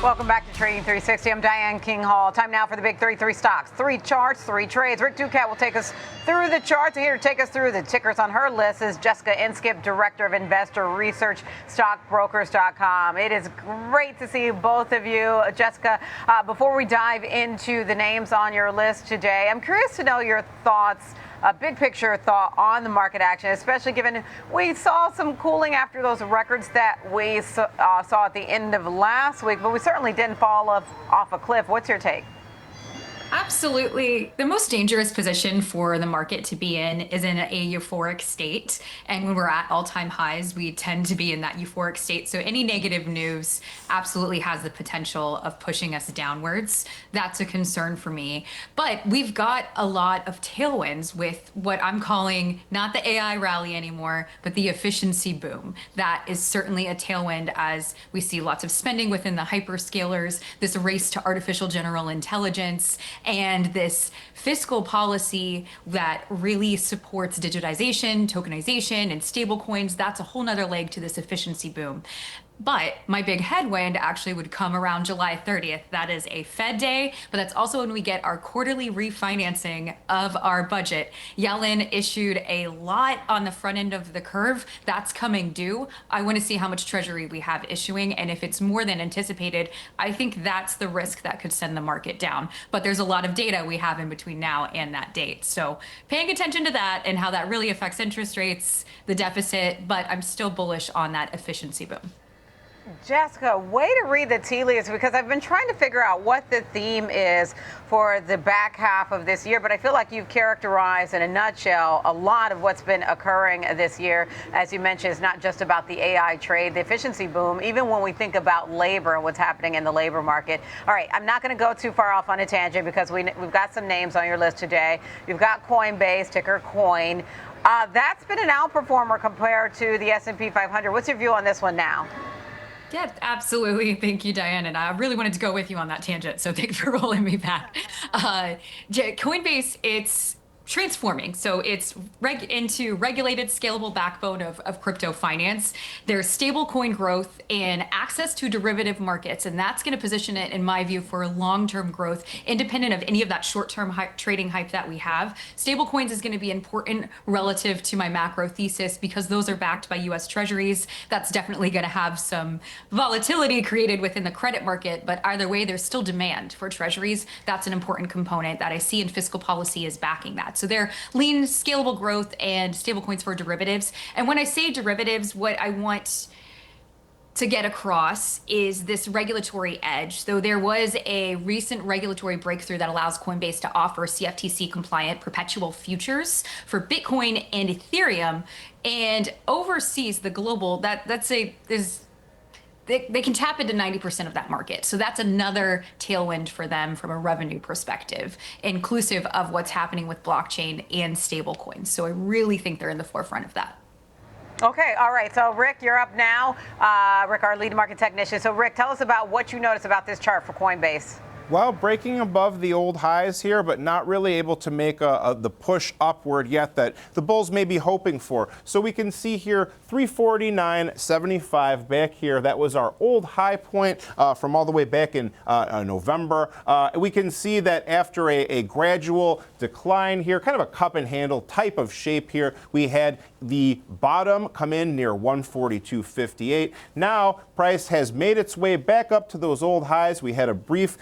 Welcome back to Trading 360. I'm Diane King Hall. Time now for the big 33 stocks. 3 charts, 3 trades. Rick Ducat will take us through the charts. And here to take us through the tickers on her list is Jessica Inskip, Director of Investor Research, stockbrokers.com. It is great to see both of you. Jessica, before we dive into the names on your list today, I'm curious to know your thoughts, a big picture thought on the market action, especially given we saw some cooling after those records that we saw at the end of last week, but we certainly didn't fall off a cliff. What's your take? Absolutely. The most dangerous position for the market to be in is in a euphoric state. And when we're at all-time highs, we tend to be in that euphoric state. So any negative news absolutely has the potential of pushing us downwards. That's a concern for me. But we've got a lot of tailwinds with what I'm calling not the AI rally anymore, but the efficiency boom. That is certainly a tailwind as we see lots of spending within the hyperscalers, this race to artificial general intelligence, and this fiscal policy that really supports digitization, tokenization, and stablecoins. That's a whole nother leg to this efficiency boom. But my big headwind actually would come around July 30th. That is a Fed day, but that's also when we get our quarterly refinancing of our budget. Yellen issued a lot on the front end of the curve. That's coming due. I want to see how much Treasury we have issuing, and if it's more than anticipated, I think that's the risk that could send the market down. But there's a lot of data we have in between now and that date. So paying attention to that and how that really affects interest rates, the deficit, but I'm still bullish on that efficiency boom. Jessica, way to read the tea leaves, because I've been trying to figure out what the theme is for the back half of this year, but I feel like you've characterized in a nutshell a lot of what's been occurring this year. As you mentioned, it's not just about the AI trade, the efficiency boom, even when we think about labor and what's happening in the labor market. All right, I'm not going to go too far off on a tangent because we've got some names on your list today. You've got Coinbase, ticker Coin. That's been an outperformer compared to the S&P 500. What's your view on this one now? Yeah, absolutely. Thank you, Diane. And I really wanted to go with you on that tangent, so thanks for rolling me back. Coinbase, it's transforming. So it's into regulated, scalable backbone of crypto finance. There's stablecoin growth and access to derivative markets. And that's going to position it, in my view, for long-term growth, independent of any of that short-term trading hype that we have. Stablecoins is going to be important relative to my macro thesis because those are backed by US Treasuries. That's definitely going to have some volatility created within the credit market. But either way, there's still demand for Treasuries. That's an important component that I see in fiscal policy is backing that. So they're lean, scalable growth and stablecoins for derivatives. And when I say derivatives, what I want to get across is this regulatory edge. So there was a recent regulatory breakthrough that allows Coinbase to offer CFTC compliant perpetual futures for Bitcoin and Ethereum, and overseas the global they can tap into 90% of that market. So that's another tailwind for them from a revenue perspective, inclusive of what's happening with blockchain and stablecoins. So I really think they're in the forefront of that. Okay, all right. So Rick, you're up now. Rick, our lead market technician. So Rick, tell us about what you noticed about this chart for Coinbase. Well, breaking above the old highs here, but not really able to make the push upward yet that the bulls may be hoping for. So we can see here 349.75 back here. That was our old high point from all the way back in November. We can see that after a gradual decline here, kind of a cup and handle type of shape here, we had the bottom come in near 142.58. Now, price has made its way back up to those old highs. We had a brief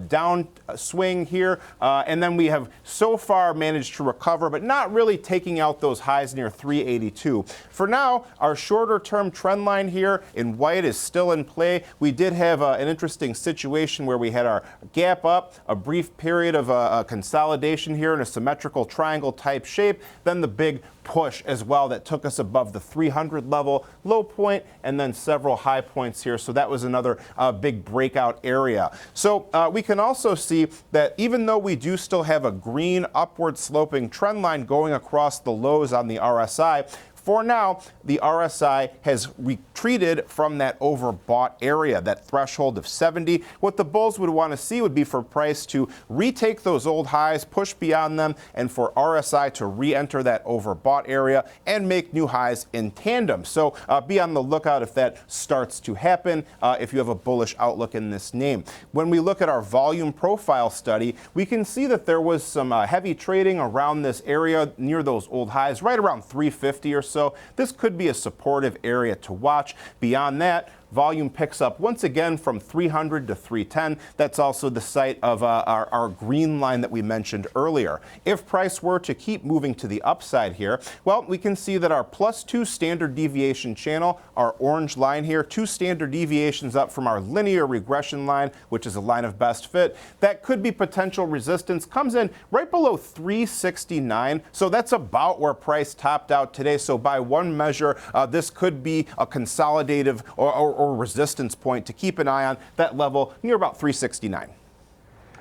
down swing here, and then we have so far managed to recover, but not really taking out those highs near 382. For now, our shorter term trend line here in white is still in play. We did have an interesting situation where we had our gap up, a brief period of consolidation here in a symmetrical triangle type shape, then the big push as well that took us above the 300 level low point and then several high points here. So that was another big breakout area. So we can also see that even though we do still have a green upward sloping trend line going across the lows on the RSI, for now, the RSI has retreated from that overbought area, that threshold of 70. What the bulls would want to see would be for price to retake those old highs, push beyond them, and for RSI to re-enter that overbought area and make new highs in tandem. So be on the lookout if that starts to happen, if you have a bullish outlook in this name. When we look at our volume profile study, we can see that there was some heavy trading around this area near those old highs, right around 350 or so. This could be a supportive area to watch. Beyond that, volume picks up once again from 300 to 310. That's also the site of our green line that we mentioned earlier. If price were to keep moving to the upside here, well, we can see that our +2 standard deviation channel, our orange line here, 2 standard deviations up from our linear regression line, which is a line of best fit, that could be potential resistance, comes in right below 369. So that's about where price topped out today. So by one measure, this could be a consolidative or resistance point to keep an eye on, that level near about 369.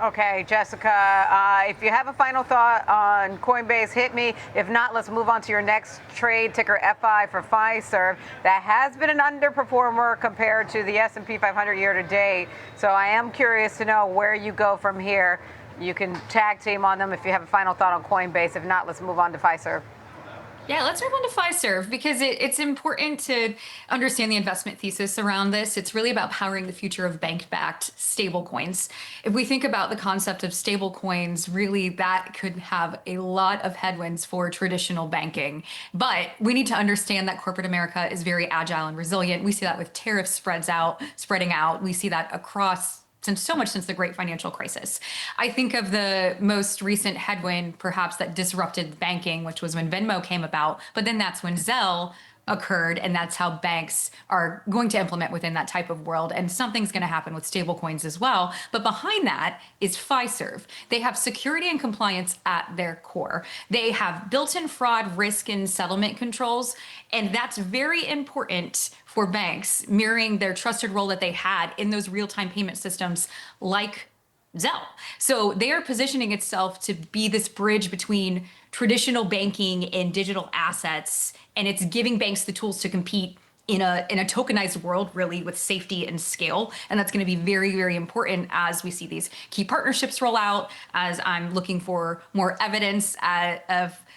Okay, Jessica, if you have a final thought on Coinbase, hit me. If not, let's move on to your next trade, ticker FI for Fiserv. That has been an underperformer compared to the S&P 500 year to date. So I am curious to know where you go from here. You can tag team on them if you have a final thought on Coinbase. If not, let's move on to Fiserv. Yeah, let's move on to Fiserv because it's important to understand the investment thesis around this. It's really about powering the future of bank-backed stablecoins. If we think about the concept of stablecoins, really that could have a lot of headwinds for traditional banking. But we need to understand that corporate America is very agile and resilient. We see that with tariffs spreading out. We see that across since the great financial crisis. I think of the most recent headwind, perhaps, that disrupted banking, which was when Venmo came about, but then that's when Zelle occurred, and that's how banks are going to implement within that type of world. And something's going to happen with stablecoins as well. But behind that is Fiserv. They have security and compliance at their core. They have built-in fraud, risk, and settlement controls. And that's very important for banks, mirroring their trusted role that they had in those real-time payment systems like Zelle. So they are positioning itself to be this bridge between traditional banking and digital assets, and it's giving banks the tools to compete in a tokenized world, really, with safety and scale. And that's going to be very, very important as we see these key partnerships roll out, as I'm looking for more evidence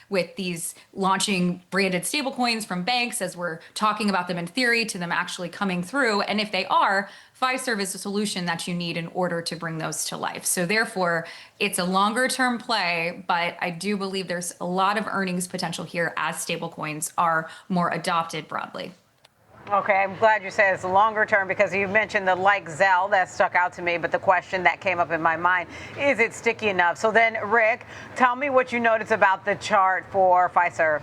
with these launching branded stablecoins from banks, as we're talking about them in theory to them actually coming through. And if they are, Fiserv is a solution that you need in order to bring those to life. So therefore, it's a longer term play, but I do believe there's a lot of earnings potential here as stablecoins are more adopted broadly. Okay, I'm glad you said it's longer term because you mentioned the like Zelle that stuck out to me, but the question that came up in my mind, is it sticky enough? So then, Rick, tell me what you noticed about the chart for Fiserv.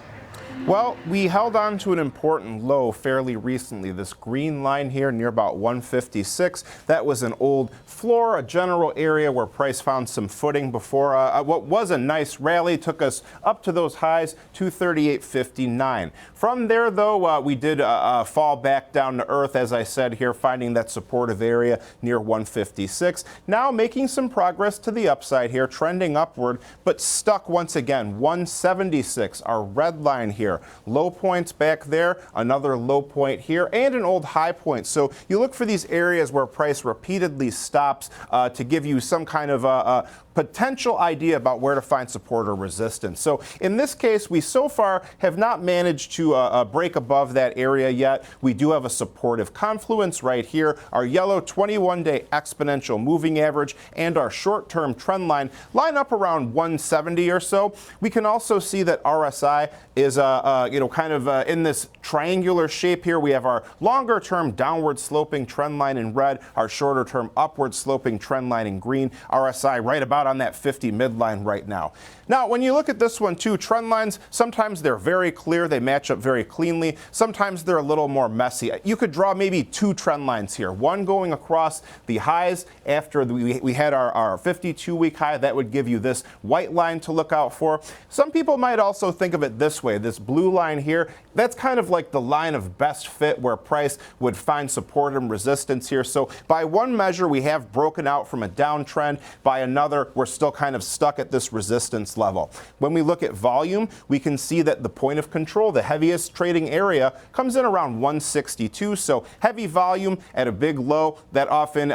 Well, we held on to an important low fairly recently. This green line here near about 156, that was an old floor, a general area where price found some footing before what was a nice rally, took us up to those highs, 238.59. From there, though, we did fall back down to earth, as I said here, finding that supportive area near 156. Now making some progress to the upside here, trending upward, but stuck once again, 176, our red line here. Low points back there, another low point here, and an old high point. So you look for these areas where price repeatedly stops to give you some kind of potential idea about where to find support or resistance. So in this case, we so far have not managed to break above that area yet. We do have a supportive confluence right here. Our yellow 21-day exponential moving average and our short-term trend line up around 170 or so. We can also see that RSI is in this triangular shape here. We have our longer-term downward sloping trend line in red, our shorter-term upward sloping trend line in green. RSI right about on that 50 midline right now. Now, when you look at this one too, trend lines, sometimes they're very clear, they match up very cleanly. Sometimes they're a little more messy. You could draw maybe two trend lines here. One going across the highs after we had our 52-week high. That would give you this white line to look out for. Some people might also think of it this way. This blue line here, that's kind of like the line of best fit where price would find support and resistance here. So by one measure, we have broken out from a downtrend. By another, we're still kind of stuck at this resistance level. When we look at volume, we can see that the point of control, the heaviest trading area, comes in around 162. So heavy volume at a big low, that often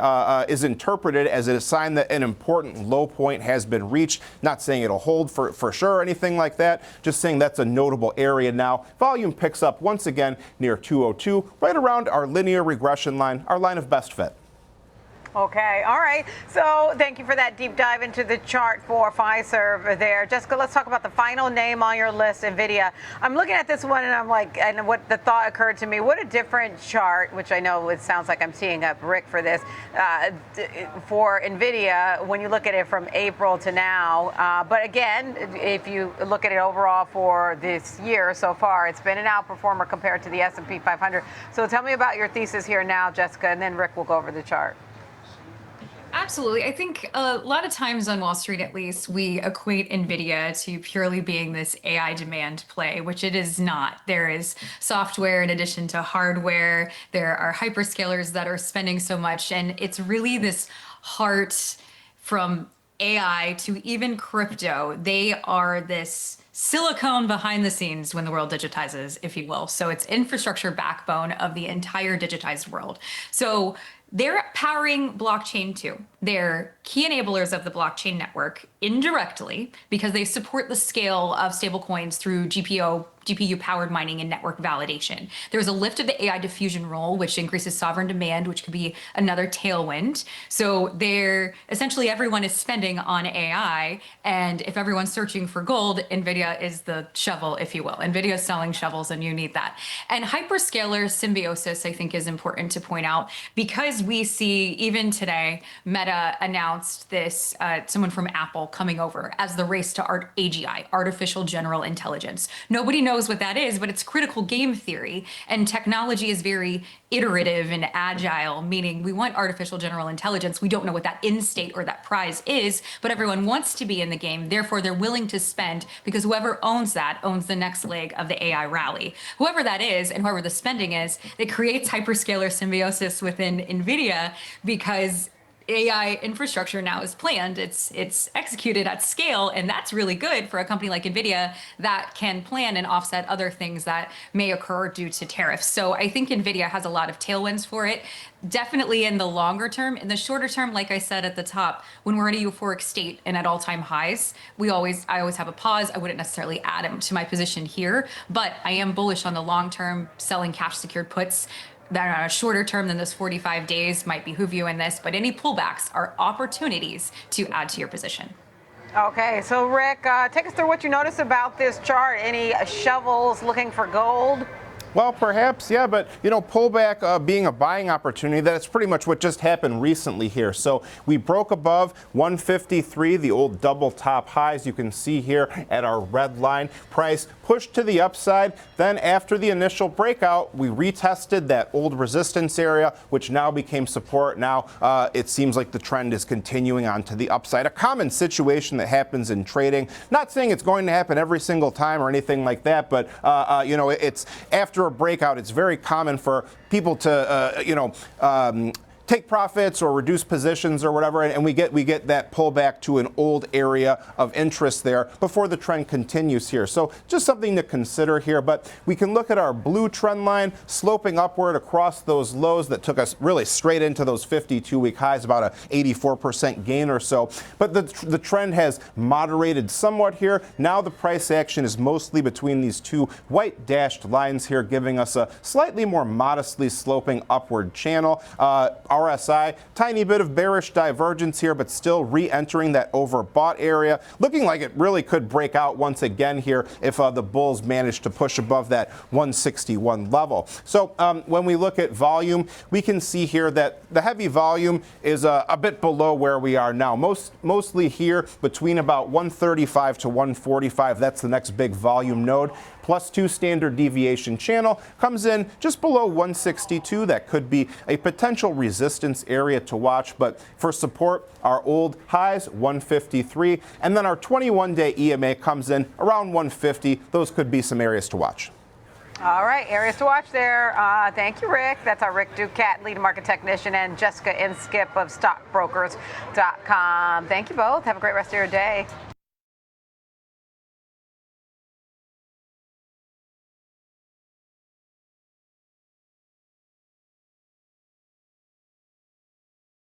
is interpreted as a sign that an important low point has been reached. Not saying it'll hold for sure or anything like that, just saying that's a notable area now. Volume picks up once again near 202, right around our linear regression line, our line of best fit. Okay, all right. So thank you for that deep dive into the chart for Fiserv there. Jessica, let's talk about the final name on your list, Nvidia. I'm looking at this one and I'm like, and what the thought occurred to me, what a different chart, which I know it sounds like I'm teeing up Rick for this, for Nvidia when you look at it from April to now. But again, if you look at it overall for this year so far, it's been an outperformer compared to the S&P 500. So tell me about your thesis here now, Jessica, and then Rick will go over the chart. Absolutely. I think a lot of times on Wall Street, at least, we equate NVIDIA to purely being this AI demand play, which it is not. There is software in addition to hardware. There are hyperscalers that are spending so much. And it's really this heart from AI to even crypto. They are this silicone behind the scenes when the world digitizes, if you will. So it's infrastructure backbone of the entire digitized world. So they're powering blockchain too. They're key enablers of the blockchain network indirectly because they support the scale of stablecoins through GPU-powered mining and network validation. There's a lift of the AI diffusion role, which increases sovereign demand, which could be another tailwind. So essentially everyone is spending on AI, and if everyone's searching for gold, NVIDIA is the shovel, if you will. NVIDIA is selling shovels, and you need that. And hyperscaler symbiosis, I think, is important to point out because we see even today, Meta announced this, someone from Apple coming over as the race to AGI, artificial general intelligence. Nobody knows what that is, but it's critical game theory, and technology is very iterative and agile, meaning we want artificial general intelligence. We don't know what that end state or that prize is, but everyone wants to be in the game. Therefore, they're willing to spend because whoever owns that owns the next leg of the AI rally. Whoever that is and whoever the spending is, it creates hyperscaler symbiosis within NVIDIA because AI infrastructure now is planned, it's executed at scale, and that's really good for a company like NVIDIA that can plan and offset other things that may occur due to tariffs. So I think NVIDIA has a lot of tailwinds for it, definitely in the longer term. In the shorter term, like I said at the top, when we're in a euphoric state and at all-time highs, I always have a pause. I wouldn't necessarily add them to my position here, but I am bullish on the long term, selling cash secured puts that are on a shorter term than this 45 days might behoove you in this, but any pullbacks are opportunities to add to your position. Okay, so Rick, take us through what you noticed about this chart. Any shovels looking for gold? Well, perhaps, yeah, but, pullback being a buying opportunity, that's pretty much what just happened recently here. So we broke above 153, the old double top highs you can see here at our red line. Price pushed to the upside. Then after the initial breakout, we retested that old resistance area, which now became support. Now it seems like the trend is continuing on to the upside. A common situation that happens in trading. Not saying it's going to happen every single time or anything like that, but, it's after a breakout, it's very common for people to, take profits or reduce positions or whatever, and we get that pullback to an old area of interest there before the trend continues here. So just something to consider here, but we can look at our blue trend line sloping upward across those lows that took us really straight into those 52-week highs, about a 84% gain or so. But the trend has moderated somewhat here. Now the price action is mostly between these two white dashed lines here, giving us a slightly more modestly sloping upward channel. RSI, tiny bit of bearish divergence here, but still re-entering that overbought area. Looking like it really could break out once again here if the bulls manage to push above that 161 level. So when we look at volume, we can see here that the heavy volume is a bit below where we are now. Mostly here between about 135 to 145. That's the next big volume node. +2 standard deviation channel comes in just below 162. That could be a potential resistance area to watch, but for support, our old highs 153, and then our 21-day EMA comes in around 150. Those could be some areas to watch. All right, areas to watch there. Thank you, Rick. That's our Rick Ducat, lead market technician, and Jessica Inskip of stockbrokers.com. Thank you both. Have a great rest of your day.